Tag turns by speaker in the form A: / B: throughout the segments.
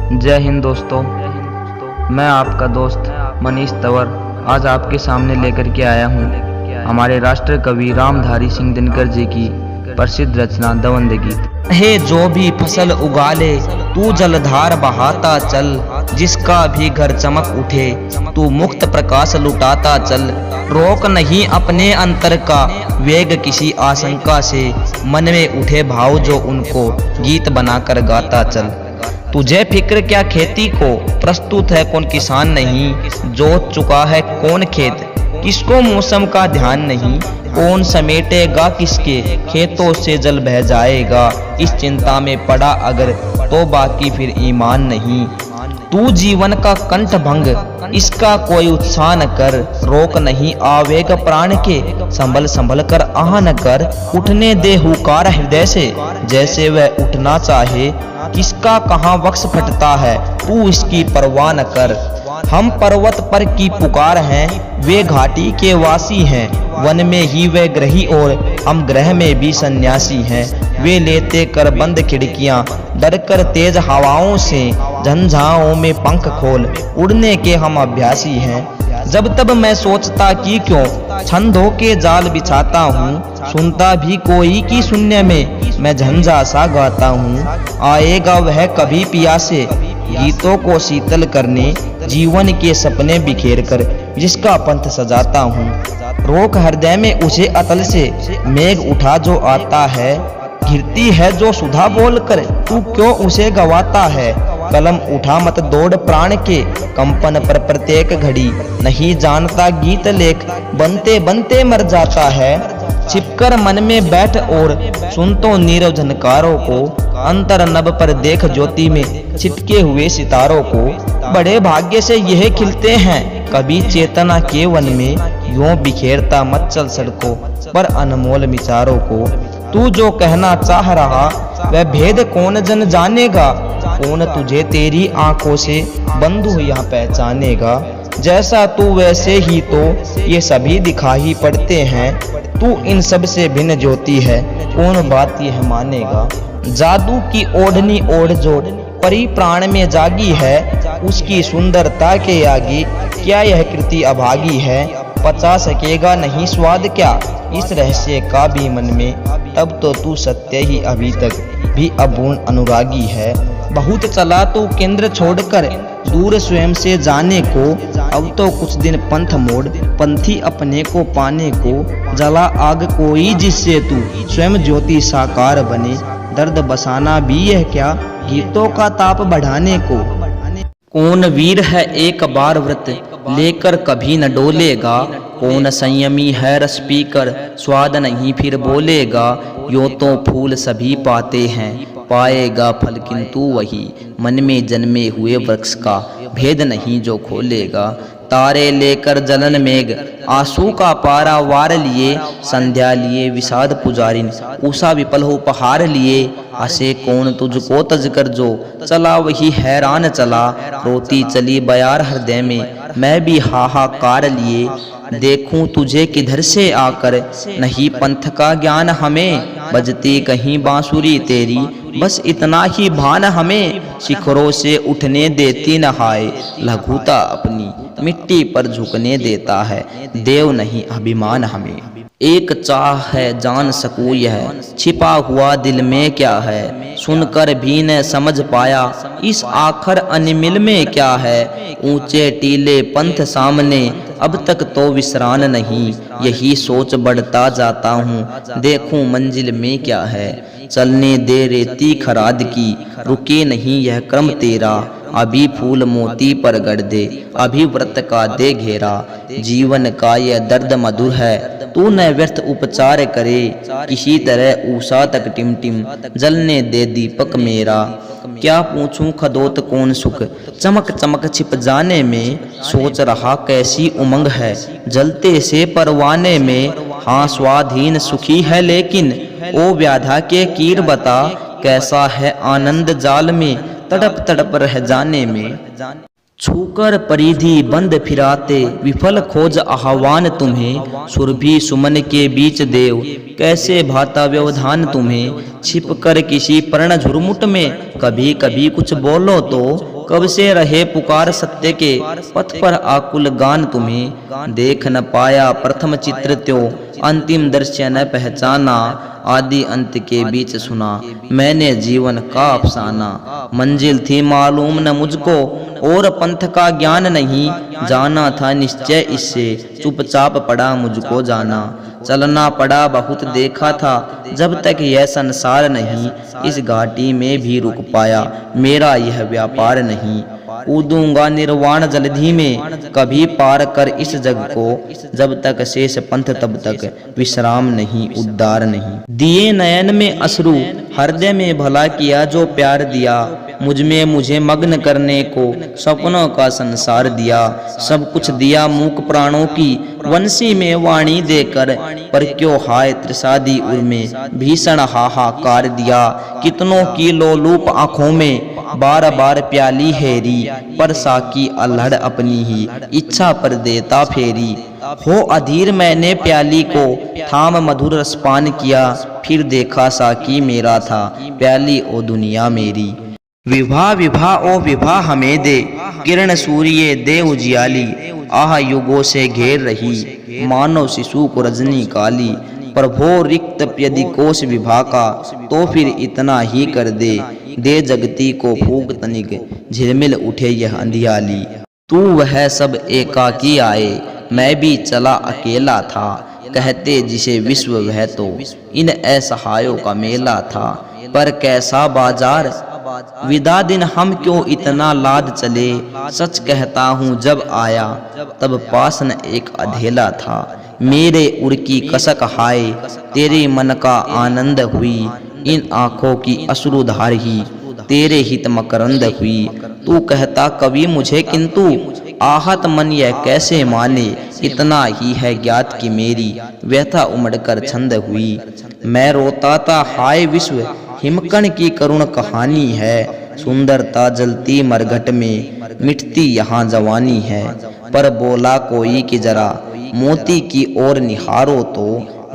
A: जय हिंद दोस्तों। मैं आपका दोस्त मनीष तंवर आज आपके सामने लेकर के आया हूँ हमारे राष्ट्र कवि रामधारी सिंह दिनकर जी की प्रसिद्ध रचना दवंद गीत।
B: हे जो भी फसल उगा ले तू जलधार बहाता चल, जिसका भी घर चमक उठे तू मुक्त प्रकाश लुटाता चल। रोक नहीं अपने अंतर का वेग किसी आशंका से, मन में उठे भाव जो उनको गीत बनाकर गाता चल। तुझे फिक्र क्या खेती को, प्रस्तुत है कौन किसान नहीं, जोत चुका है कौन खेत, किसको मौसम का ध्यान नहीं, कौन समेटेगा किसके खेतों से जल बह जाएगा। इस चिंता में पड़ा अगर तो बाकी फिर ईमान नहीं। तू जीवन का कंठ भंग इसका कोई उत्साह न कर, रोक नहीं आवेग प्राण के संभल संभल कर आह न कर। उठने दे हुकार हृदय से जैसे वह उठना चाहे, किसका कहाँ वक्स फटता है तू इसकी परवाह न कर। हम पर्वत पर की पुकार हैं, वे घाटी के वासी हैं, वन में ही वे ग्रही और हम ग्रह में भी सन्यासी हैं। वे लेते कर बंद खिड़कियां, डर कर तेज हवाओं से, झंझाओं में पंख खोल उड़ने के हम अभ्यासी हैं। जब तब मैं सोचता कि क्यों छंदों के जाल बिछाता हूँ, सुनता भी कोई की शून्य में मैं झंझा सा गाता हूँ। आएगा वह कभी पियासे गीतों को शीतल करने, जीवन के सपने बिखेर कर जिसका पंथ सजाता हूँ। रोक हृदय में उसे अतल से मेघ उठा जो आता है, गिरती है जो सुधा बोलकर तू क्यों उसे गवाता है। कलम उठा मत दौड़ प्राण के कंपन पर प्रत्येक घड़ी, नहीं जानता गीत लेख बनते बनते मर जाता है। छिपकर मन में बैठ और सुन तो नीरव झनकारों को, अंतर नभ पर देख ज्योति में छिपके हुए सितारों को। बड़े भाग्य से यह खिलते हैं कभी चेतना के वन में, यूं बिखेरता मत चल सड़कों पर अनमोल विचारों को। तू जो कहना चाह रहा वह भेद कौन जन जानेगा, कौन तुझे तेरी आंखों से बंधु यहाँ पहचानेगा। जैसा तू वैसे ही तो ये सभी दिखाई पड़ते हैं, तू इन सब से भिन्न ज्योति है कौन बात यह मानेगा। जादू की ओढ़नी ओढ़ जो परी प्राण में जागी है, उसकी सुंदरता के आगे क्या यह कृति अभागी है। पचा सकेगा नहीं स्वाद क्या इस रहस्य का भी मन में, तब तो तू सत्य ही अभी तक भी अपूर्ण अनुरागी है। बहुत चला तू केंद्र छोड़कर दूर स्वयं से जाने को, अब तो कुछ दिन पंथ मोड़ पंथी अपने को पाने को। जला आग कोई जिससे तू स्वयं ज्योति साकार बने, दर्द बसाना भी यह क्या गीतों का ताप बढ़ाने को। कौन वीर है एक बार व्रत लेकर कभी न डोलेगा, कौन संयमी है रस पीकर स्वाद नहीं फिर बोलेगा। यो तो फूल सभी पाते हैं पाएगा फल किंतु वही, मन में जन्मे हुए वृक्ष का भेद नहीं जो खोलेगा। तारे लेकर जलन मेघ आंसू का पारा वार लिए, संध्या लिए विषाद पुजारिन उषा विपल उपहार लिए। हंसे कौन तुझको तज कर जो चला वही हैरान चला, रोती चली बयार हृदय में मैं भी हाहाकार लिए। देखूं तुझे किधर से आकर नहीं पंथ का ज्ञान हमें, बजती कहीं बांसुरी तेरी बस इतना ही भान हमें। शिखरों से उठने देती नहाए लघुता अपनी, मिट्टी पर झुकने देता है देव नहीं अभिमान हमें। एक चाह है जान सकूं यह छिपा हुआ दिल में क्या है, सुनकर भी न समझ पाया इस आखर अनिमिल में क्या है। ऊंचे टीले पंथ सामने अब तक तो विश्राम नहीं, यही सोच बढ़ता जाता हूँ देखूं मंजिल में क्या है। चलने दे रेती खराद की रुके नहीं यह क्रम तेरा, अभी फूल मोती पर गढ़ दे अभी व्रत का दे घेरा। जीवन का यह दर्द मधुर है तू न व्यर्थ उपचार करे, किसी तरह ऊषा तक टिमटिम जलने दे दीपक मेरा। क्या पूछूं खदोत कौन सुख चमक चमक छिप जाने में, सोच रहा कैसी उमंग है जलते से परवाने में। हाँ स्वाधीन सुखी है लेकिन ओ व्याधा के कीर बता, कैसा है आनंद जाल में तड़प तड़प रह जाने में। छूकर परिधि बंद फिराते विफल खोज आह्वान तुम्हें, सुरभि सुमन के बीच देव कैसे भाता व्यवधान तुम्हें। छिप कर किसी पर्ण झुरमुट में कभी कभी कुछ बोलो तो, कब से रहे पुकार सत्य के पथ पर आकुल गान तुम्हें। देख न पाया प्रथम चित्र त्यो, अंतिम दृश्य न पहचाना, आदि अंत के बीच सुना मैंने जीवन का अफसाना। मंजिल थी मालूम न मुझको और पंथ का ज्ञान नहीं, जाना था निश्चय इससे चुपचाप पड़ा मुझको जाना। चलना पड़ा बहुत देखा था जब तक यह संसार नहीं, इस घाटी में भी रुक पाया मेरा यह व्यापार नहीं। कूदूंगा निर्वाण जलधि में कभी पार कर इस जग को, जब तक शेष पंथ तब तक विश्राम नहीं उद्धार नहीं। दिए नयन में अश्रु हृदय में भला किया जो प्यार दिया, मुझ में मुझे मग्न करने को सपनों का संसार दिया। सब कुछ दिया मूक प्राणों की वंशी में वाणी देकर, पर क्यों हाय त्रिसादी उर में भीषण हाहाकार दिया। कितनों की लोलूप आंखों में बार बार प्याली हेरी, पर साकी अल्हड़ अपनी ही इच्छा पर देता फेरी। हो अधीर मैंने प्याली को थाम मधुर रसपान किया, फिर देखा साकी मेरा था प्याली ओ दुनिया मेरी। विभा विभा ओ विभा हमें दे, किरण सूर्य दे उजियाली, आह युगों से घेर रही मानव शिशु को रजनी काली। प्रभो रिक्त यदि कोश विभा का तो फिर इतना ही कर दे, दे जगती को फूक तनिक झिलमिल उठे यह अंधियाली। तू वह सब एकाकी आए मैं भी चला अकेला था, कहते जिसे विश्व वह तो इन असहायों का मेला था। पर कैसा बाजार विदा दिन हम क्यों इतना लाद चले, सच कहता हूँ जब आया तब पास न एक अधेला था। मेरे उर की कसक हाय तेरे मन का आनंद हुई, इन आँखों की अश्रुधार ही तेरे हित मकरंद हुई। तू कहता कवि मुझे किंतु आहत मन यह कैसे माने, इतना ही है ज्ञात कि मेरी व्यथा उमड़कर छंद हुई। मैं रोता था हाय विश्व हिमकण की करुण कहानी है, सुंदरता जलती मरघट में मिटती यहाँ जवानी है। पर बोला कोई कि जरा मोती की ओर निहारो तो,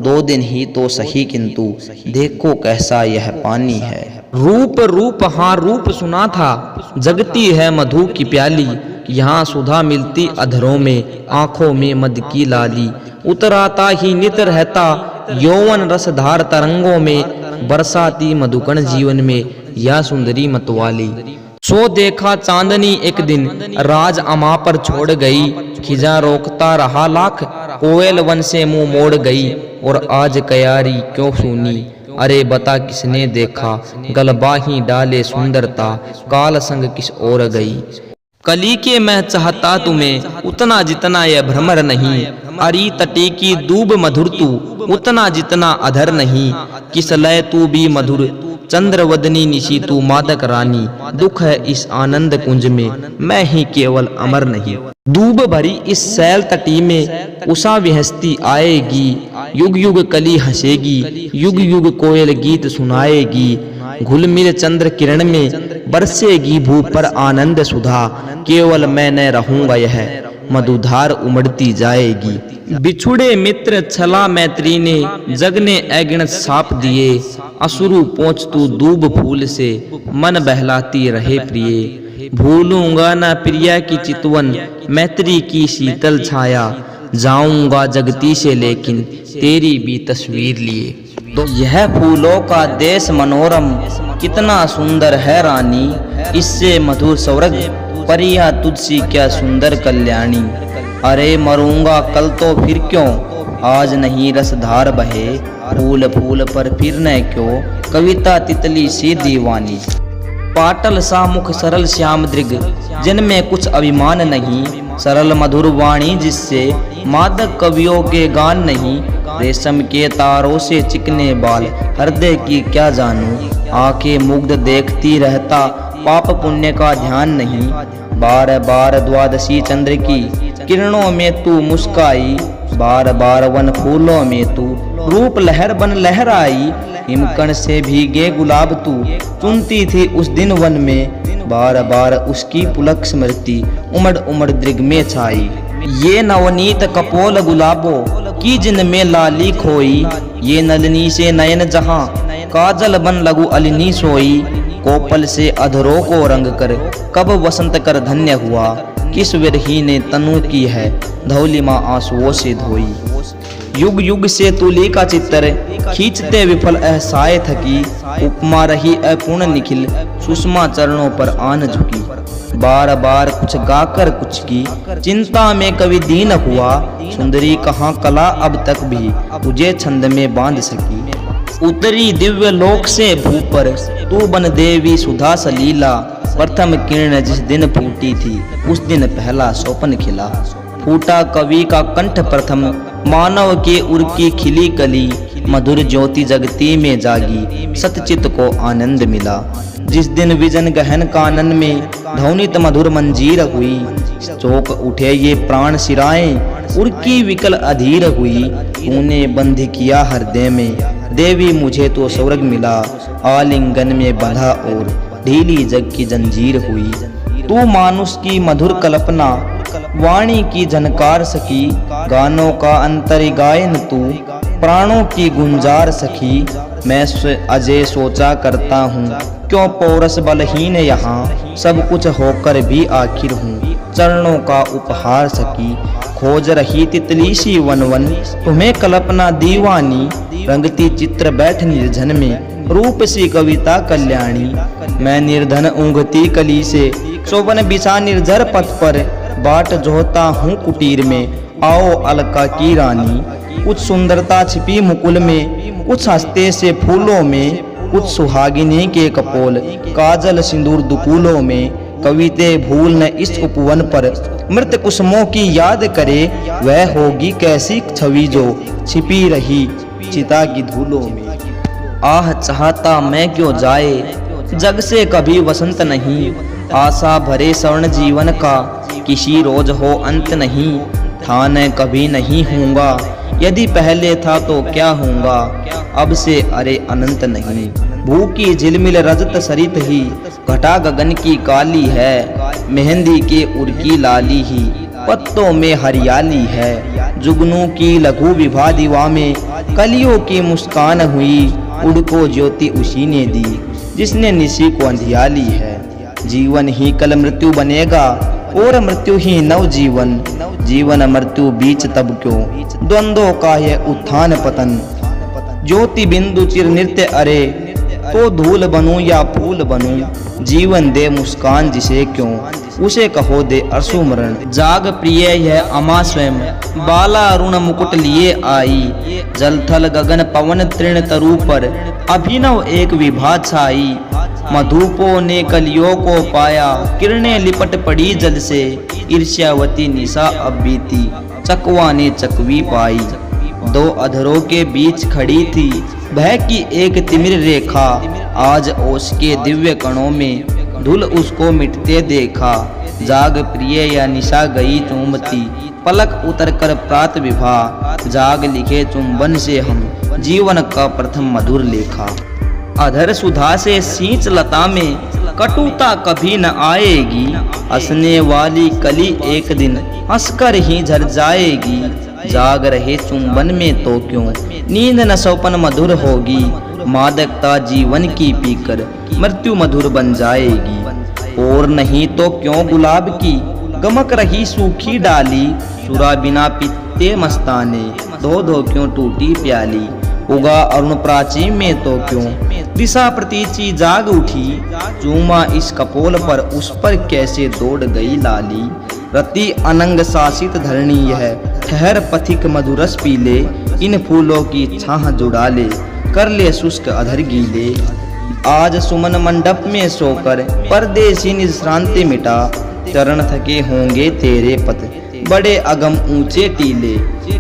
B: 2 दिन ही तो सही किंतु देखो कैसा यह पानी है।
A: रूप रूप हाँ रूप सुना था, जगती है मधु की प्याली, यहाँ सुधा मिलती अधरों में आंखों में मद की लाली। उतराता ही नित रहता यौवन रसधार तरंगों में, बरसाती मधुकण जीवन में यह सुंदरी मतवाली। सो देखा चांदनी एक दिन राज अमा पर छोड़ गई, खिजा रोकता रहा लाख कोयल वन से मुंह मोड़ गई। और आज कयारी क्यों सुनी अरे बता किसने देखा, गलबा ही डाले सुंदरता काल संग किस ओर गई। कली के मैं चाहता तुम्हें उतना जितना यह भ्रमर नहीं, अरी तटी की दूब मधुर तू उतना जितना अधर नहीं। किस लय तू भी मधुर चंद्रवदनी निशी तू मादक रानी, दुख है इस आनंद कुंज में मैं ही केवल अमर नहीं। दूब भरी इस सैल तटी में उषा विहस्ती आएगी, युग युग कली हंसेगी, युग युग कोयल गीत सुनाएगी। घुल मिल चंद्र किरण में बरसेगी भू पर आनंद सुधा, केवल मैं न रहूंगा यह मधुधार उमड़ती जाएगी। बिछुड़े मित्र छला मैत्री ने जग ने अगिनत साप दिए, असुरु पहुंच तू दूब फूल से मन बहलाती रहे प्रिय। भूलूंगा न प्रिया की चितवन मैत्री की शीतल छाया, जाऊंगा जगती से लेकिन तेरी भी तस्वीर लिए।
B: तो यह फूलों का देश मनोरम कितना सुंदर है रानी, इससे मधुर स्वर्ग परिया तुझसी क्या सुंदर कल्याणी। अरे मरूंगा कल तो फिर क्यों, आज नहीं रसधार बहे, फूल फूल पर फिर न क्यों कविता तितली सी दीवानी। पाटल सा मुख सरल श्याम दृग जिनमें कुछ अभिमान नहीं, सरल मधुर वाणी जिससे मादक कवियों के गान नहीं। रेशम के तारों से चिकने बाल हृदय की क्या जानूं, आंखें मुग्ध देखती रहता पाप पुण्य का ध्यान नहीं। बार बार द्वादशी चंद्र की किरणों में तू मुस्काई, बार बार वन फूलों में तू रूप लहर बन लहराई, हिमकण से भीगे गुलाब तू चुनती थी उस दिन वन में, बार बार उसकी पुलक स्मृति उमड़ उमड़ दृग में छाई। ये नवनीत कपोल गुलाबों की जिन में लाली खोई, ये नलनी से नयन जहां काजल बन लगू अलिनी सोई, कोपल से अधरों को रंग कर कब वसंत कर धन्य हुआ, किस विरही ने तनु की है धौलिमा आंसुओं से धोई। युग युग से तुली का चित्र खींचते विफल अहसाए थकी, उपमा रही अपूर्ण निखिल सुषमा चरणों पर आन झुकी। बार बार कुछ गाकर कुछ की चिंता में कवि दीन हुआ, सुंदरी कहाँ कला अब तक भी तुझे छंद में बांध सकी। उतरी दिव्य लोक से भूपर तू बन देवी सुधा सलीला, प्रथम किरण जिस दिन फूटी थी उस दिन पहला स्वप्न खिला। फूटा कवि का कंठ प्रथम मानव के उर की खिली कली, मधुर ज्योति जगती में जागी सतचित को आनंद मिला। जिस दिन विजन गहन कानन में ध्वनित मधुर मंजीर हुई, चौक उठे ये प्राण सिराएं उर की विकल अधीर हुई। तूने बंध किया हृदय में देवी मुझे तो स्वर्ग मिला, आलिंगन में बंधा और ढीली जग की जंजीर हुई। तू मानुष की मधुर कल्पना वाणी की झनकार सकी, गानों का अंतर गायन तू प्राणों की गुंजार सखी। मैं अजय सोचा करता हूँ क्यों पौरस बलहीन यहाँ, सब कुछ होकर भी आखिर हूँ चरणों का उपहार सकी। खोज रही तितली सी वन वन तुम्हें कल्पना दीवानी, रंगती चित्र बैठ निर्जन में रूप सी कविता कल्याणी। मैं निर्धन ऊँघती कली से शोभन बिछा निर्जर पथ पर, बाट जोहता हूँ कुटीर में आओ अलका की रानी। कुछ सुंदरता छिपी मुकुल में, कुछ हंसते से फूलों में, कुछ सुहागिनी के कपोल काजल सिंदूर दुकूलों में। कविते भूल न इस उपवन पर मृत कुसुमों की याद करे, वह होगी कैसी छवि जो छिपी रही चिता की धूलों में। आह चाहता मैं क्यों जाए जग से कभी वसंत नहीं, आशा भरे स्वर्ण जीवन का किसी रोज हो अंत नहीं। था न कभी नहीं होऊंगा, यदि पहले था तो क्या होऊंगा, अब से अरे अनंत नहीं। भूखी झिलमिल रजत सरित ही घटा गगन की काली है, मेहंदी के उर की लाली ही पत्तों में हरियाली है। जुगनू की लघु विभा दीवा में कलियों की मुस्कान हुई, उड़को ज्योति उसी ने दी जिसने निशी को अंधियाली है। जीवन ही कल मृत्यु बनेगा और मृत्यु ही नव जीवन, जीवन मृत्यु बीच तब क्यों द्वंद्वों का यह उत्थान पतन। ज्योति बिंदु चिर नृत्य अरे तो धूल बनूं या फूल बनूं, जीवन दे मुस्कान जिसे क्यों उसे कहो दे अश्रुमरण। जाग प्रिय यह अमा स्वयं बाला अरुण मुकुट लिए आई, जल थल गगन पवन तृण तरु पर अभिनव एक विभा छाई। मधुपों ने कलियों को पाया किरणें लिपट पड़ी जल से, ईर्ष्यावती निशा अब बीती चकवा ने चकवी पाई। दो अधरों के बीच खड़ी थी भय की एक तिमिर रेखा, आज ओस के दिव्य कणों में धुल उसको मिटते देखा। जाग प्रिय या निशा गई चूमती पलक उतर कर प्रात विभा, जाग लिखे चुंबन से हम जीवन का प्रथम मधुर लेखा। अधर सुधा से सींच लता में कटुता कभी न आएगी, हंसने वाली कली एक दिन हंसकर ही झर जाएगी। जाग रहे चुंबन में तो क्यों नींद न सौपन मधुर होगी, मादकता जीवन की पीकर मृत्यु मधुर बन जाएगी। और नहीं तो क्यों गुलाब की गमक रही सूखी डाली, चुरा बिना पीते मस्ताने धो धो क्यों टूटी प्याली। उगा अरुण प्राची में तो क्यों दिशा प्रतीची जाग उठी, चूमा इस कपोल पर उस पर कैसे दौड़ गई लाली। रति अनंग शासित धरणी यह ठहर पथिक मधुरस पीले, इन फूलों की छाह जुड़ा ले कर ले शुष्क अधर गीले। आज सुमन मंडप में सोकर परदेसी निश्रांति मिटा, चरण थके होंगे तेरे पथ बड़े अगम ऊंचे टीले।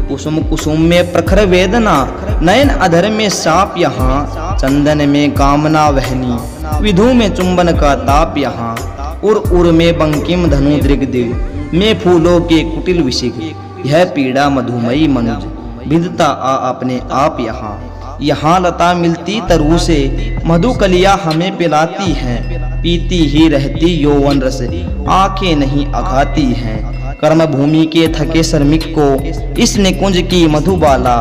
B: कुसुम कुसुम में प्रखर वेदना, नयन अधर में साप यहाँ, चंदन में कामना वहनी, विधु में चुंबन का ताप यहाँ। उर में बंकिम धनु दृग दिग में फूलों के कुटिल विशिख, यह पीड़ा मधुमयी मनुज
C: विधता आ अपने आप यहाँ। यहाँ लता मिलती तरु से, मधुकलिया हमें पिलाती हैं। पीती ही रहती यौवन रस, आंखें नहीं अघाती हैं। कर्म भूमि के थके श्रमिक को इस निकुंज की मधुबाला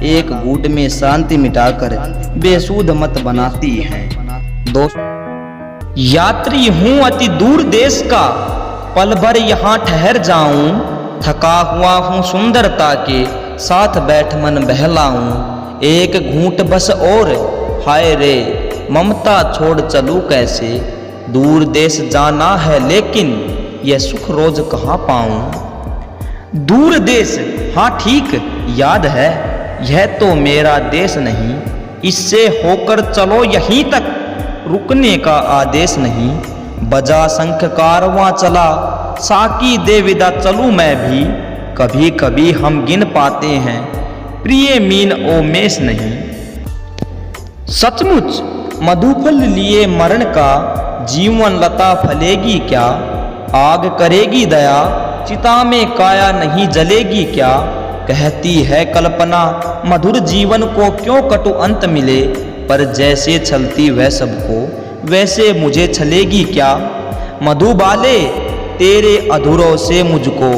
C: एक घूंट में शांति मिटाकर बेसुध मत बनाती है। दोस्त,
B: यात्री हूँ अति दूर देश का, पल भर यहाँ ठहर जाऊं। थका हुआ हूँ सुंदरता के साथ, बैठ मन बहलाऊं। एक घूंट बस और, हाय रे ममता छोड़ चलूं कैसे। दूर देश जाना है लेकिन यह सुख रोज कहाँ पाऊं। दूर देश, हाँ ठीक याद है, यह तो मेरा देश नहीं। इससे होकर चलो यहीं तक, रुकने का आदेश नहीं। बजा शंख कारवां चला, साकी दे विदा चलूं मैं भी। कभी कभी हम गिन पाते हैं प्रिय मीन ओ मेष नहीं। सचमुच मधुफल लिए मरण का, जीवन लता फलेगी क्या। आग करेगी दया, चिता में काया नहीं जलेगी क्या। कहती है कल्पना मधुर जीवन को क्यों कटु अंत मिले। पर जैसे छलती वह सबको, वैसे मुझे छलेगी क्या। मधुबाले तेरे अधूरों से मुझको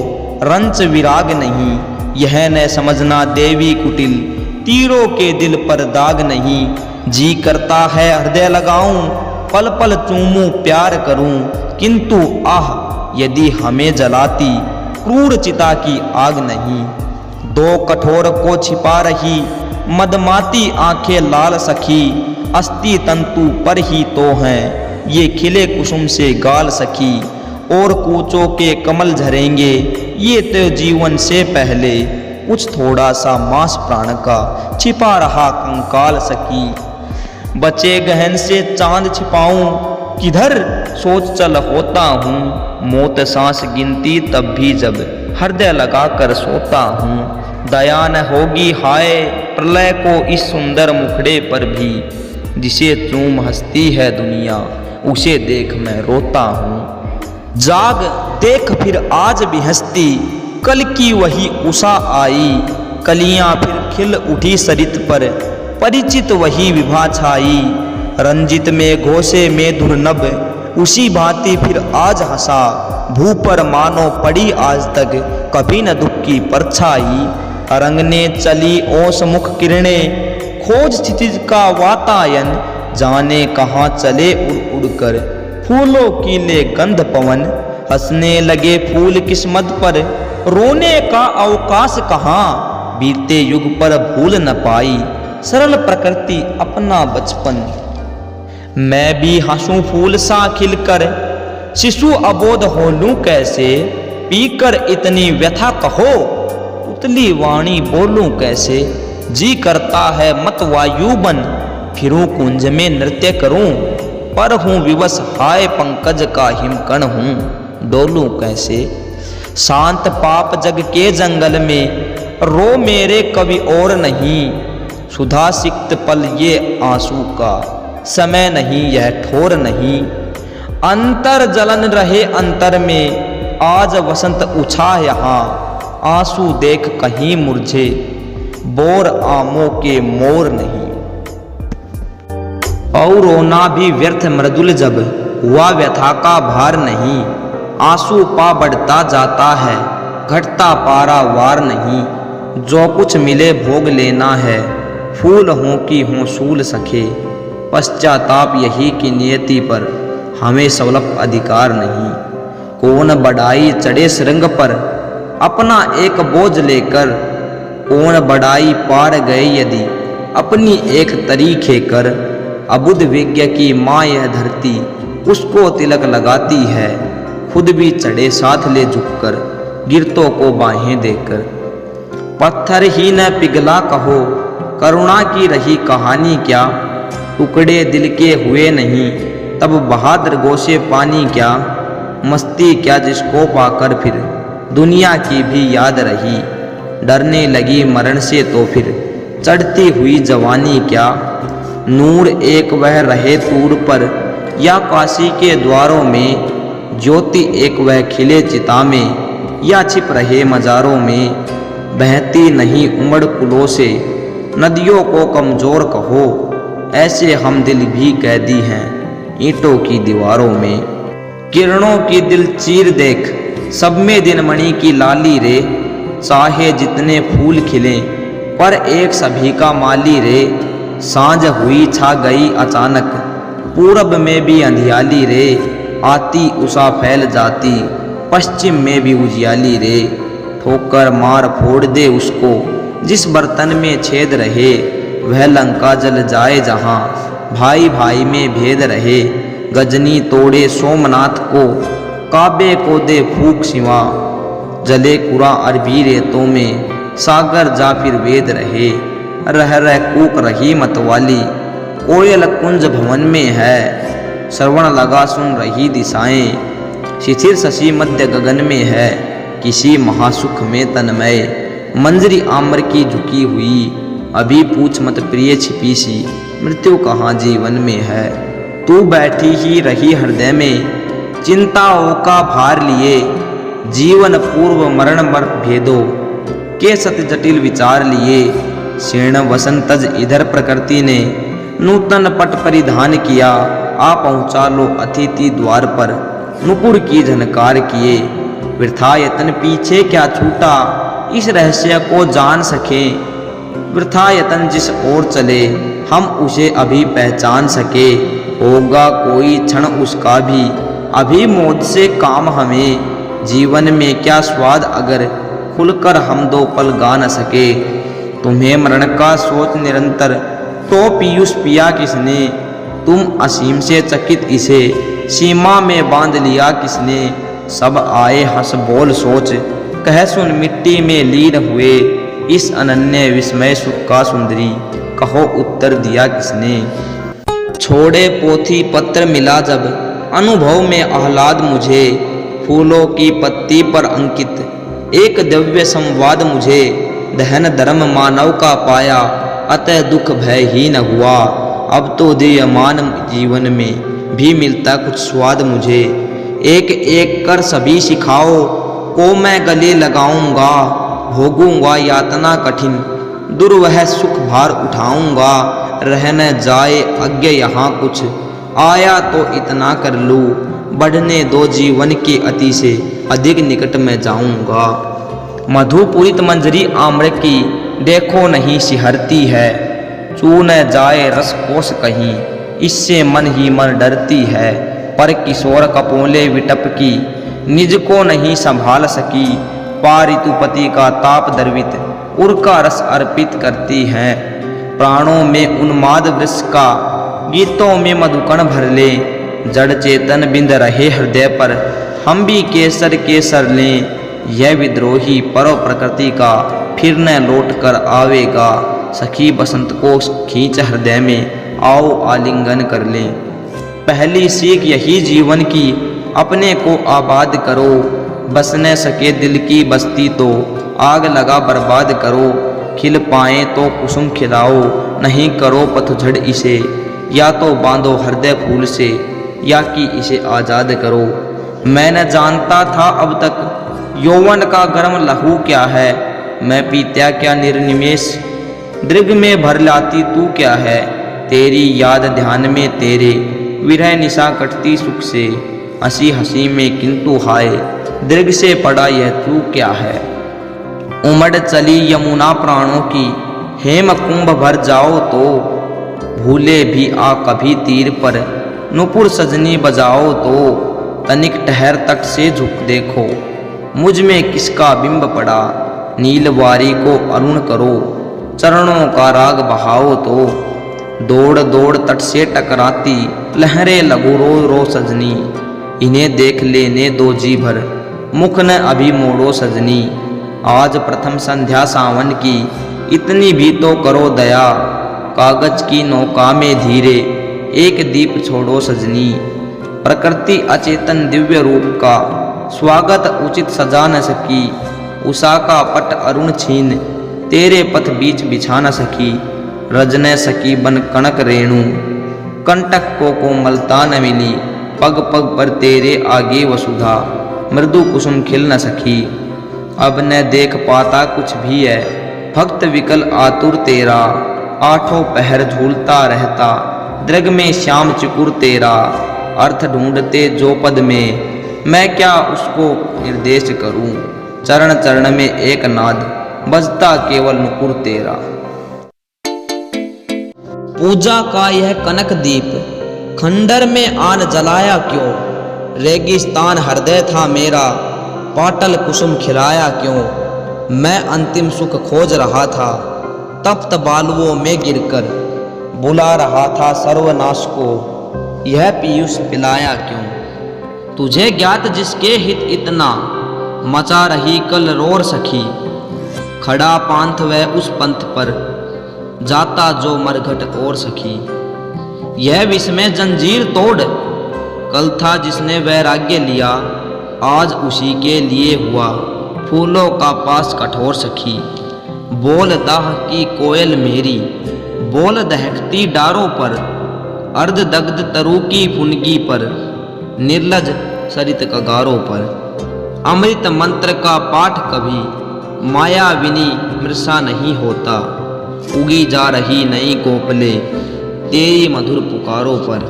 B: रंच विराग नहीं। यह न समझना देवी कुटिल, तीरों के दिल पर दाग नहीं। जी करता है हृदय लगाऊं, पल पल चूमूं प्यार करूं। किंतु आह यदि हमें जलाती क्रूर चिता की आग नहीं। दो कठोर को छिपा रही मदमाती आंखें लाल सखी। अस्थि तंतु पर ही तो हैं ये खिले कुसुम से गाल सखी। और कूचों के कमल झरेंगे ये तो जीवन से पहले। कुछ थोड़ा सा मांस प्राण का छिपा रहा कंकाल सखी। बचे गहन से चांद छिपाऊं किधर, सोच चल होता हूँ। मौत सांस गिनती तब भी जब हृदय लगा कर सोता हूँ। दया न होगी हाय प्रलय को इस सुंदर मुखड़े पर भी। जिसे चूम हंसती है दुनिया उसे देख मैं रोता हूँ। जाग देख फिर आज भी हंसती, कल की वही उषा आई। कलियां फिर खिल उठी सरित पर, परिचित वही विभा छाई। रंजित में घोषे में धुरनभ, उसी भांति फिर आज हंसा। भू पर मानो पड़ी आज तक कभी न दुख की परछाई। रंगने चली ओस मुख किरणें, खोज क्षितिज का वातायन। जाने कहाँ चले उड़ उड़ कर फूलों की ले गंध पवन। हंसने लगे फूल किस्मत पर, रोने का अवकाश कहाँ। बीते युग पर भूल न पाई सरल प्रकृति अपना बचपन। मैं भी हंसूं फूल सा खिलकर, शिशु अबोध हो लूं कैसे। पीकर इतनी व्यथा कहो, उतली वाणी बोलूं कैसे। जी करता है मत वायु बन, फिरूं कुंज में नृत्य करूं। पर हूँ विवश हाय पंकज का हिमकण हूँ, डोलूं कैसे। शांत पाप जग के जंगल में रो मेरे कवि और नहीं। सुधा सिक्त पल ये आंसू का समय नहीं यह ठोर नहीं। अंतर जलन रहे अंतर में, आज वसंत उछा यहाँ। आंसू देख कहीं मुरझे बोर आमों के मोर नहीं। और रोना भी व्यर्थ मृदुल जब हुआ व्यथा का भार नहीं। आंसू पा बढ़ता जाता है घटता पारा वार नहीं। जो कुछ मिले भोग लेना है, फूल हों कि हों सूल सखे। पश्चाताप यही की नियति पर हमें सवलप अधिकार नहीं। कौन बढ़ाई चढ़े श्रृंग पर अपना एक बोझ लेकर। कौन बढ़ाई पार गए यदि अपनी एक तरीके कर। अबुध विज्ञ की माँ यह धरती उसको तिलक लगाती है। खुद भी चढ़े साथ ले झुककर गिरतों को बाहें देकर। पत्थर ही न पिघला कहो, करुणा की रही कहानी क्या। टुकड़े दिल के हुए नहीं तब बहादुर गोशे पानी क्या। मस्ती क्या जिसको पाकर फिर दुनिया की भी याद रही। डरने लगी मरण से तो फिर चढ़ती हुई जवानी क्या। नूर एक वह रहे तूर पर या काशी के द्वारों में। ज्योति एक वह खिले चिता में या छिप रहे मजारों में। बहती नहीं उमड़ कुलों से, नदियों को कमजोर कहो, ऐसे हम दिल भी कैदी हैं ईंटों की दीवारों में। किरणों की दिल चीर देख, सब में दिन मणि की लाली रे, चाहे जितने फूल खिलें पर एक सभी का माली रे। सांझ हुई छा गई अचानक, पूरब में भी अंधियाली रे, आती उषा फैल जाती, पश्चिम में भी उजियाली रे। ठोकर मार फोड़ दे उसको, जिस बर्तन में छेद रहे, वह लंका जल जाए जहाँ, भाई भाई में भेद रहे। गजनी तोड़े सोमनाथ को, काबे को दे फूक सिवा, जले कुरा अरबी रेतों में, सागर जा फिर वेद रहे। रह कूक रही मतवाली, कोयल कुंज भवन में है, श्रवण लगा सुन रही दिशाएं, शिथिर शशि मध्य गगन में है, किसी महासुख में तन्मय। मंजरी आम्र की झुकी हुई, अभी पूछ मत प्रिय छिपी सी, मृत्यु कहाँ जीवन में है। तू बैठी ही रही हृदय में, चिंताओं का भार लिए, जीवन पूर्व मरण मर्त भेदो के सत जटिल विचार लिए। शीर्ण वसंतज इधर प्रकृति ने नूतन पट परिधान किया, आ पहुँचा लो अतिथि द्वार पर, नुपुर की झनकार किए। वृथा यतन पीछे क्या छूटा, इस रहस्य को जान सके, वृथा यतन जिस ओर चले, हम उसे अभी पहचान सके। होगा कोई क्षण उसका भी, अभी मौत से काम हमें, जीवन में क्या स्वाद अगर खुलकर हम दो पल गा न सके। तुम्हें मरण का सोच निरंतर, तो पीयूष पिया किसने, तुम असीम से चकित इसे, सीमा में बांध लिया किसने। सब आए हंस बोल सोच, कह सुन मिट्टी में लीन हुए, इस अनन्य विस्मय सुख का सुंदरी, कहो उत्तर दिया किसने। छोड़े पोथी पत्र मिला जब, अनुभव में आह्लाद मुझे, फूलों की पत्ती पर अंकित एक दिव्य संवाद मुझे। दहन धर्म मानव का पाया, अतः दुख भय ही न हुआ, अब तो दीयमान जीवन में भी मिलता कुछ स्वाद मुझे। एक एक कर सभी सिखाओ को मैं गले लगाऊंगा, भोगूंगा यातना कठिन, दुर्वह सुख भार उठाऊंगा। रह न जाए अज्ञ यहाँ कुछ, आया तो इतना कर लूँ, बढ़ने दो जीवन के अति से, अधिक निकट में जाऊंगा। मधुपुरित मंजरी आम्र की, देखो नहीं सिहरती है, चू न जाए रस कोश कहीं, इससे मन ही मन डरती है। पर किशोर कपोले विटप की, निज को नहीं संभाल सकी, पारितुपति का ताप दर्वित, उर्का रस अर्पित करती हैं। प्राणों में उन्माद वृष का, गीतों में मधुकण भर ले, जड़ चेतन बिंद रहे हृदय पर, हम भी केसर केसर लें। यह विद्रोही परो प्रकृति का, फिर न लौट कर आवेगा। सखी बसंत को खींच हृदय में, आओ आलिंगन कर लें। पहली सीख यही जीवन की, अपने को आबाद करो, बस न सके दिल की बस्ती तो, आग लगा बर्बाद करो। खिल पाए तो कुसुम खिलाओ, नहीं करो पतझड़ इसे, या तो बांधो हृदय फूल से, या कि इसे आज़ाद करो। मैं न जानता था अब तक, यौवन का गर्म लहू क्या है, मैं पीत्या क्या निर्निमेष, दृग में भर लाती तू क्या है। तेरी याद ध्यान में तेरे, विरह निशा कटती सुख से, हंसी हंसी में किंतु हाय, दृग से पड़ा यह तू क्या है। उमड़ चली यमुना प्राणों की, हेम कुंभ भर जाओ तो, भूले भी आ कभी तीर पर, नुपुर सजनी बजाओ तो। तनिक ठहर तट से झुक देखो, मुझ में किसका बिंब पड़ा, नीलवारी को अरुण करो, चरणों का राग बहाओ तो। दौड़ दौड़ तट से टकराती, लहरें लगो रो रो सजनी, इन्हें देख लेने दो जी भर, मुख न अभी मोड़ो सजनी। आज प्रथम संध्या सावन की, इतनी भी तो करो दया, कागज की नौका में धीरे, एक दीप छोड़ो सजनी। प्रकृति अचेतन दिव्य रूप का, स्वागत उचित सजा न सकी, उषा का पट अरुण छीन, तेरे पथ बीच बिछा न सकी। रज न सकी बन कणक रेणु, कंटक को कोमलता न मिली, पग पग पर तेरे आगे वसुधा, मृदु कुसुम खिल न सकी। अब न देख पाता कुछ भी है, भक्त विकल आतुर तेरा, आठों पहर झूलता रहता, दृग में श्याम चिकुर तेरा, अर्थ ढूंढते जो पद में, मैं क्या उसको निर्देश करूं, चरण चरण में एक नाद, बजता केवल नुपुर तेरा। पूजा का यह कनक दीप खंडर में आन जलाया क्यों, रेगिस्तान हृदय था मेरा, पाटल कुसुम खिलाया क्यों, मैं अंतिम सुख खोज रहा था, तप्त बालुओं में गिरकर, बुला रहा था सर्वनाश को, यह पीयूष पिलाया क्यों। तुझे ज्ञात जिसके हित इतना, मचा रही कल रोर सखी, खड़ा पांथ वह उस पंथ पर, जाता जो मरघट और सखी। यह विस्मय जंजीर तोड़, कल था जिसने वैराग्य लिया, आज उसी के लिए हुआ, फूलों का पास कठोर सखी। बोल दाह की कोयल मेरी, बोल दहकती डारों पर, अर्ध दग्ध तरु की फुनगी पर, निर्लज सरित कगारों पर। अमृत मंत्र का पाठ कभी, मायाविनी मृषा नहीं होता, उगी जा रही नई कोपले, तेरी मधुर पुकारों पर।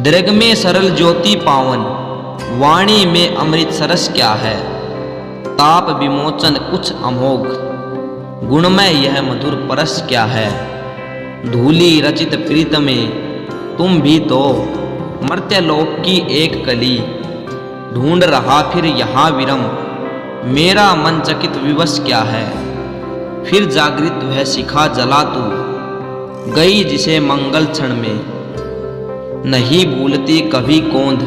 B: दृग में सरल ज्योति पावन, वाणी में अमृत सरस क्या है, ताप विमोचन कुछ अमोघ, गुणमय यह मधुर परस क्या है। धूली रचित प्रीत में तुम भी तो, मर्त्यलोक की एक कली, ढूंढ रहा फिर यहाँ विरम, मेरा मन चकित विवश क्या है। फिर जागृत वह शिखा जला तू, गई जिसे मंगल क्षण में, नहीं भूलती कभी कोंध,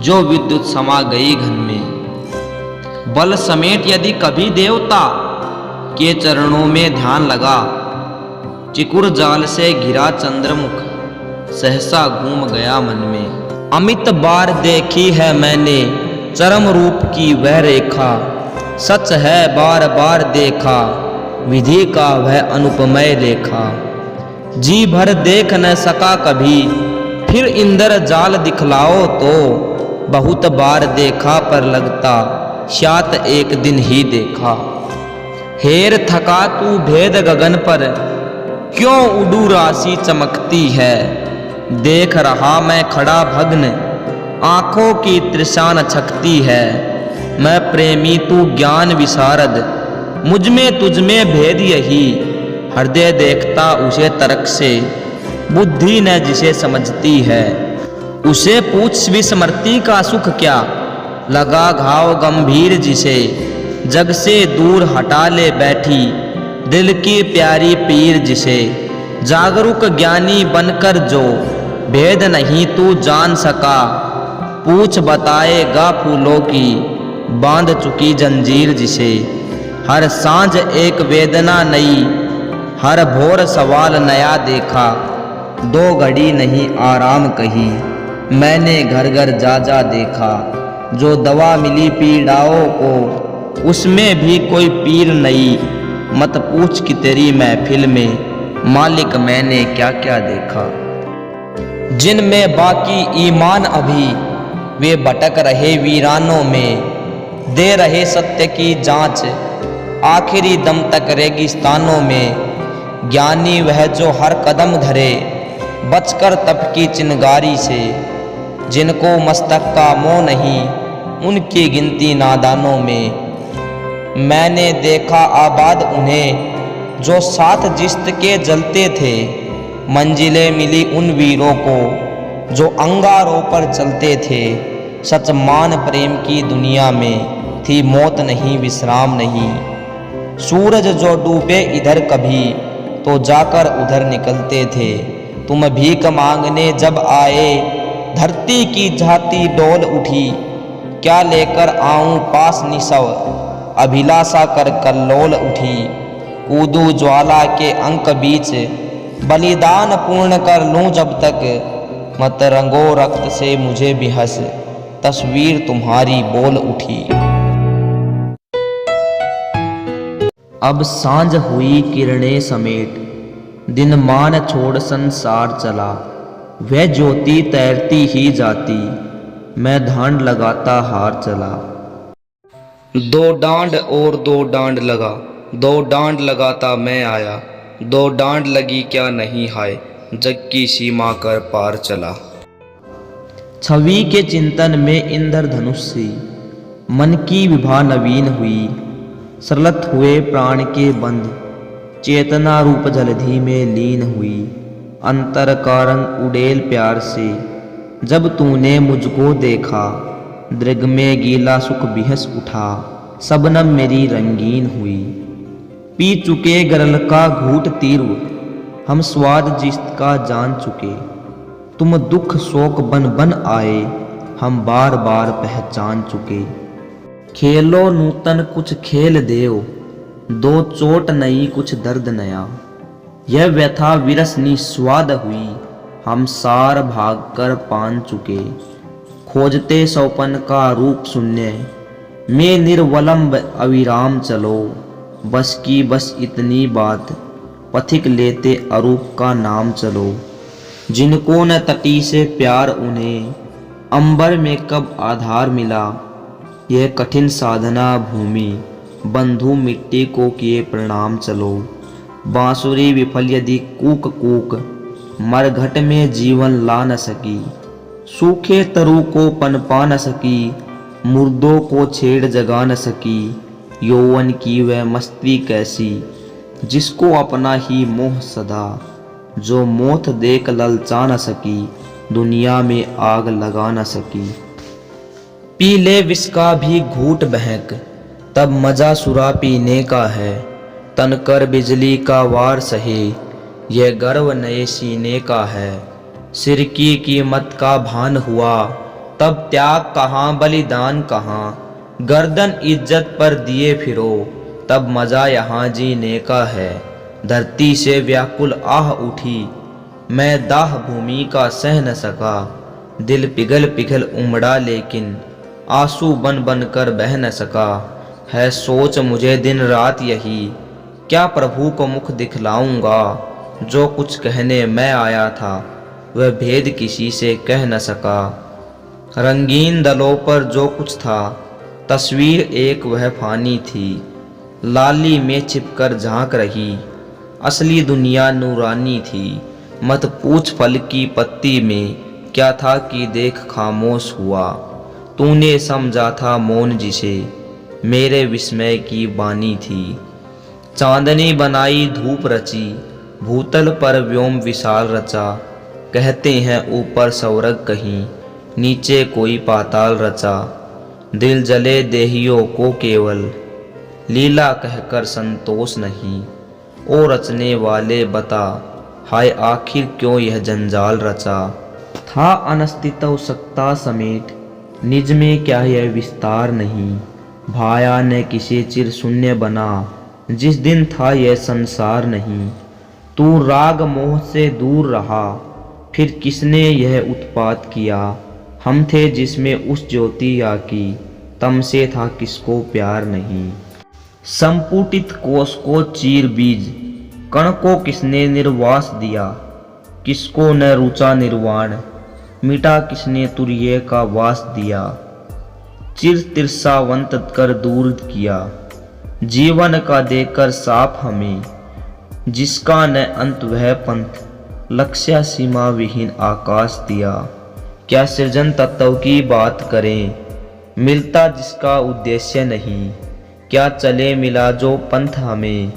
B: जो विद्युत समा गई घन में। बल समेत यदि कभी देवता के चरणों में ध्यान लगा, चिकुर जाल से घिरा चंद्रमुख, सहसा घूम गया मन में। अमित बार देखी है मैंने चरम रूप की वह रेखा, सच है बार बार देखा विधि का वह अनुपमय लेखा। जी भर देख न सका कभी, फिर इंद्र जाल दिखलाओ तो, बहुत बार देखा पर लगता, शायद एक दिन ही देखा। हेर थका तू भेद गगन पर, क्यों उडू राशि चमकती है, देख रहा मैं खड़ा भग्न, आंखों की तृषा छकती है। मैं प्रेमी तू ज्ञान विशारद, मुझ में तुझ में भेद यही, हृदय देखता उसे तर्क से, बुद्धि न जिसे समझती है। उसे पूछ विस्मृति का सुख क्या, लगा घाव गंभीर जिसे, जग से दूर हटा ले बैठी, दिल की प्यारी पीर जिसे। जागरूक ज्ञानी बनकर जो, भेद नहीं तू जान सका, पूछ बताएगा फूलों की, बांध चुकी जंजीर जिसे। हर सांझ एक वेदना नई, हर भोर सवाल नया देखा, दो घड़ी नहीं आराम कही, मैंने घर घर जा जा देखा। जो दवा मिली पीड़ाओं को, उसमें भी कोई पीर नहीं, मत पूछ कि तेरी महफिल में, मालिक मैंने क्या क्या देखा। जिनमें बाकी ईमान अभी, वे भटक रहे वीरानों में, दे रहे सत्य की जांच, आखिरी दम तक रेगिस्तानों में। ज्ञानी वह जो हर कदम धरे, बचकर तप की चिंगारी से, जिनको मस्तक का मोह नहीं, उनकी गिनती नादानों में। मैंने देखा आबाद उन्हें, जो साथ जिस्त के जलते थे, मंजिलें मिली उन वीरों को, जो अंगारों पर चलते थे। सच मान प्रेम की दुनिया में, थी मौत नहीं विश्राम नहीं। सूरज जो डूबे इधर कभी, तो जाकर उधर निकलते थे। तुम भीख मांगने जब आए, धरती की झाती डोल उठी, क्या लेकर आऊं पास निसव, अभिलाषा कर कल्लोल उठी। कूदू ज्वाला के अंक बीच, बलिदान पूर्ण कर लूं जब तक, मत रंगो रक्त से मुझे भी हंस, तस्वीर तुम्हारी बोल उठी।
A: अब सांझ हुई किरणें समेट, दिन मान छोड़ संसार चला, वह ज्योति तैरती ही जाती, मैं धान लगाता हार चला।
B: दो डांड और दो डांड लगा, दो डांड लगाता मैं आया, दो डांड लगी क्या नहीं हाय, जग की सीमा कर पार चला।
A: छवि के चिंतन में इंद्रधनुष सी मन की विभा नवीन हुई, सरलत हुए प्राण के बंध, चेतना रूप जलधि में लीन हुई। अंतर का रंग उड़ेल प्यार से जब तूने मुझको देखा, दृग में गीला सुख बिहस उठा, सबनम मेरी रंगीन हुई। पी चुके गरल का घूट तीर्व, हम स्वाद जिसका जान चुके, तुम दुख शोक बन बन आए, हम बार बार पहचान चुके। खेलो नूतन कुछ खेल देव, दो चोट नई कुछ दर्द नया, यह व्यथा विरस निस्वाद हुई, हम सार भाग कर पान चुके। खोजते सौपन का रूप शून्य में निर्वलंब अविराम चलो, बस की बस इतनी बात पथिक लेते अरूप का नाम चलो। जिनको न तटी से प्यार उन्हें अंबर में कब आधार मिला, यह कठिन साधना भूमि बंधु मिट्टी को किए प्रणाम चलो। बांसुरी विफल यदि कूक कूक मरघट में जीवन ला न सकी, सूखे तरु को पनपा न सकी, मुर्दों को छेड़ जगा न सकी। यौवन की वह मस्ती कैसी जिसको अपना ही मोह सदा, जो मोथ देख ललचा न सकी, दुनिया में आग लगा न सकी। पी ले विष का भी घूट बहक, तब मजा सुरा पीने का है, तन कर बिजली का वार सहे, यह गर्व नए सीने का है। सिर की कीमत का भान हुआ, तब त्याग कहाँ बलिदान कहाँ, गर्दन इज्जत पर दिए फिरो, तब मजा यहाँ जीने का है। धरती से व्याकुल आह उठी, मैं दाह भूमि का सह न सका, दिल पिघल पिघल उमड़ा लेकिन आंसू बन बन कर बह न सका। है सोच मुझे दिन रात यही, क्या प्रभु को मुख दिखलाऊंगा, जो कुछ कहने मैं आया था वह भेद किसी से कह न सका। रंगीन दलों पर जो कुछ था तस्वीर एक वह फानी थी, लाली में छिपकर झांक रही, असली दुनिया नूरानी थी। मत पूछ फल की पत्ती में क्या था कि देख खामोश हुआ, तूने समझा था मौन जिसे मेरे विस्मय की बानी थी। चांदनी बनाई धूप रची, भूतल पर व्योम विशाल रचा, कहते हैं ऊपर स्वर्ग कहीं, नीचे कोई पाताल रचा। दिल जले देहियों को केवल लीला कहकर संतोष नहीं, ओ रचने वाले बता हाय आखिर क्यों यह जंजाल रचा। था अनस्तित्व सत्ता समेट, निज में क्या यह विस्तार नहीं, भाया ने किसी चिर शून्य बना, जिस दिन था यह संसार नहीं। तू राग मोह से दूर रहा, फिर किसने यह उत्पात किया, हम थे जिसमें उस ज्योति या की, तम से था किसको प्यार नहीं। संपुटित कोष को चीर बीज, कण को किसने निर्वास दिया, किसको न रुचा निर्वाण, मिटा किसने तुर्य का वास दिया। चिर तिरसावंत कर दूर किया, जीवन का देकर साफ हमें, जिसका न अंत वह पंथ, लक्ष्य सीमा विहीन आकाश दिया। क्या सृजन तत्व की बात करें, मिलता जिसका उद्देश्य नहीं, क्या चले मिला जो पंथ हमें,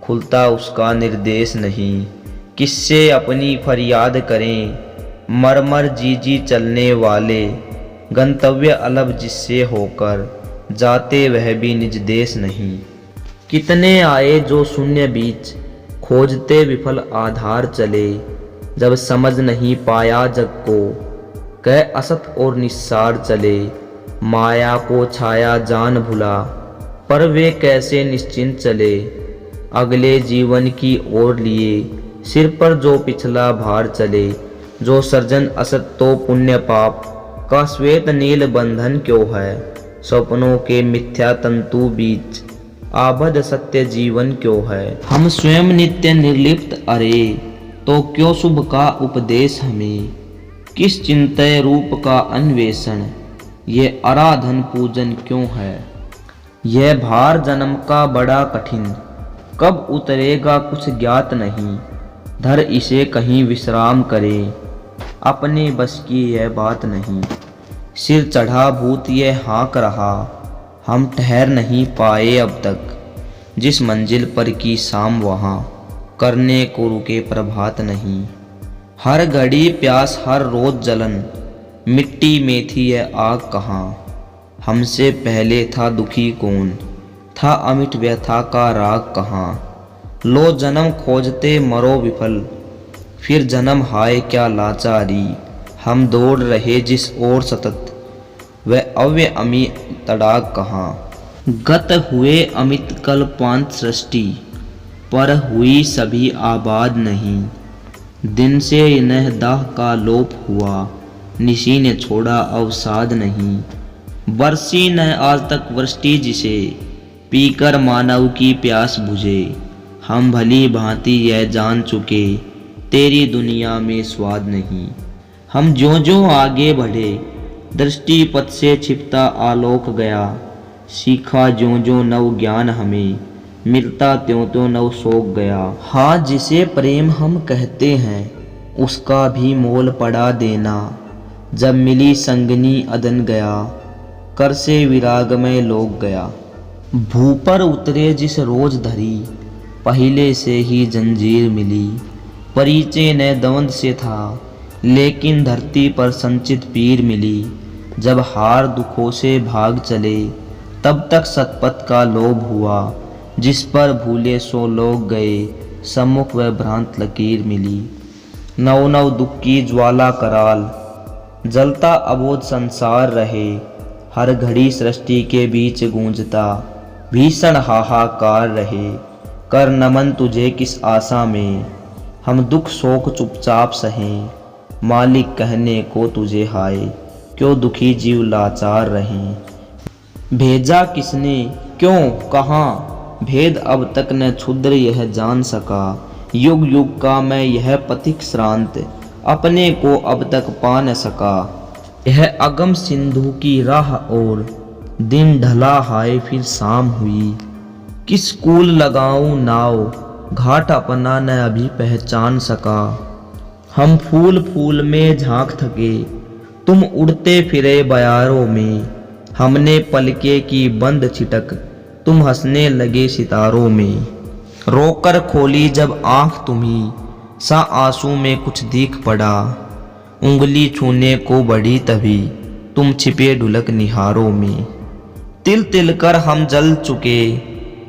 A: खुलता उसका निर्देश नहीं। किससे अपनी फरियाद करें, मरमर जी जी चलने वाले, गंतव्य अलग जिससे होकर, जाते वह भी निज देश नहीं। कितने आए जो शून्य बीच, खोजते विफल आधार चले, जब समझ नहीं पाया जग को, कह असत और निस्सार चले। माया को छाया जान भुला, पर वे कैसे निश्चिंत चले, अगले जीवन की ओर लिए, सिर पर जो पिछला भार चले। जो सर्जन असत तो पुण्य पाप का श्वेत नील बंधन क्यों है, स्वप्नों के मिथ्या तंतु बीच आबद सत्य जीवन क्यों है। हम स्वयं नित्य निर्लिप्त अरे, तो क्यों शुभ का उपदेश हमें, किस चिंतय रूप का अन्वेषण, ये आराधन पूजन क्यों है।
B: यह भार जन्म का बड़ा कठिन, कब उतरेगा कुछ ज्ञात नहीं। धर इसे कहीं विश्राम करे, अपने बस की यह बात नहीं। सिर चढ़ा भूत यह हाँक रहा, हम ठहर नहीं पाए अब तक। जिस मंजिल पर की शाम वहाँ, करने को रुके प्रभात नहीं। हर घड़ी प्यास हर रोज जलन, मिट्टी में थी यह आग कहाँ। हमसे पहले था दुखी कौन, था अमिट व्यथा का राग कहाँ। लो जन्म खोजते मरो विफल, फिर जन्म हाय क्या लाचारी। हम दौड़ रहे जिस ओर सतत, वह अव्य अमी तड़ाक कहाँ। गत हुए अमित कल्पांत सृष्टि, पर हुई सभी आबाद नहीं। दिन से इन्ह दाह का लोप हुआ, निशी ने छोड़ा अवसाद नहीं। बरसी न आज तक वृष्टि जिसे, पीकर मानव की प्यास बुझे। हम भली भांति यह जान चुके, तेरी दुनिया में स्वाद नहीं। हम ज्यों ज्यों आगे बढ़े, दृष्टि पथ से छिपता आलोक गया। सीखा ज्यों ज्यों नव ज्ञान हमें, मिलता त्यों त्यों नव शोक गया। हाँ जिसे प्रेम हम कहते हैं, उसका भी मोल पड़ा देना। जब मिली संगनी अदन गया, कर से विराग में लोग गया। भू पर उतरे जिस रोज धरी, पहले से ही जंजीर मिली। परिचय न द्वंद से था, लेकिन धरती पर संचित पीर मिली। जब हार दुखों से भाग चले, तब तक सतपथ का लोभ हुआ। जिस पर भूले सो लोग गए, सम्मुख वह भ्रांत लकीर मिली। नव नव दुख की ज्वाला कराल, जलता अबोध संसार रहे। हर घड़ी सृष्टि के बीच गूंजता, भीषण हाहाकार रहे। कर नमन तुझे किस आशा में, हम दुख शोक चुपचाप सहें। मालिक कहने को तुझे हाय, क्यों दुखी जीव लाचार रहें। भेजा किसने, क्यों, कहाँ, भेद अब तक न क्षुद्र यह जान सका। युग युग का मैं यह पथिक श्रांत, अपने को अब तक पा न सका। यह अगम सिंधु की राह और, दिन ढला हाय फिर शाम हुई। किस कूल लगाऊं नाव, घाट अपना न अभी पहचान सका। हम फूल फूल में झांक थके, तुम उड़ते फिरे बयारों में। हमने पलके की बंद छिटक, तुम हंसने लगे सितारों में। रोकर खोली जब आंख तुम्ही, सा आंसू में कुछ दिख पड़ा। उंगली छूने को बढ़ी तभी, तुम छिपे ढुलक निहारों में। तिल तिल कर हम जल चुके,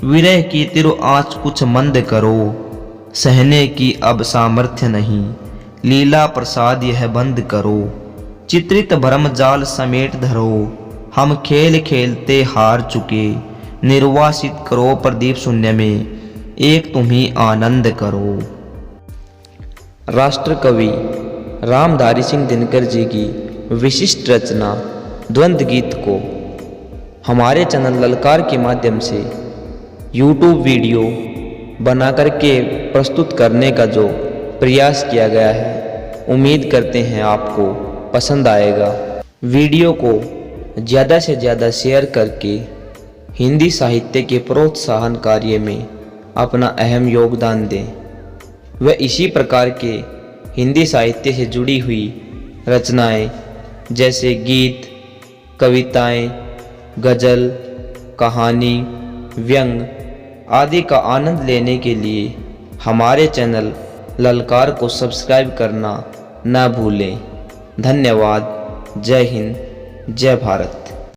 B: विरह की तिरु आँच कुछ मंद करो। सहने की अब सामर्थ्य नहीं, लीला प्रसाद यह बंद करो। चित्रित भरम जाल समेट धरो, हम खेल खेलते हार चुके। निर्वासित करो प्रदीप शून्य में, एक तुम ही आनंद करो।
A: राष्ट्र कवि रामधारी सिंह दिनकर जी की विशिष्ट रचना द्वंद्व गीत को हमारे चैनल ललकार के माध्यम से यूट्यूब वीडियो बना करके प्रस्तुत करने का जो प्रयास किया गया है, उम्मीद करते हैं आपको पसंद आएगा। वीडियो को ज़्यादा से ज़्यादा शेयर करके हिंदी साहित्य के प्रोत्साहन कार्य में अपना अहम योगदान दें। व इसी प्रकार के हिंदी साहित्य से जुड़ी हुई रचनाएं जैसे गीत, कविताएं, गज़ल, कहानी, व्यंग आदि का आनंद लेने के लिए हमारे चैनल ललकार को सब्सक्राइब करना न भूलें। धन्यवाद। जय हिंद, जय भारत।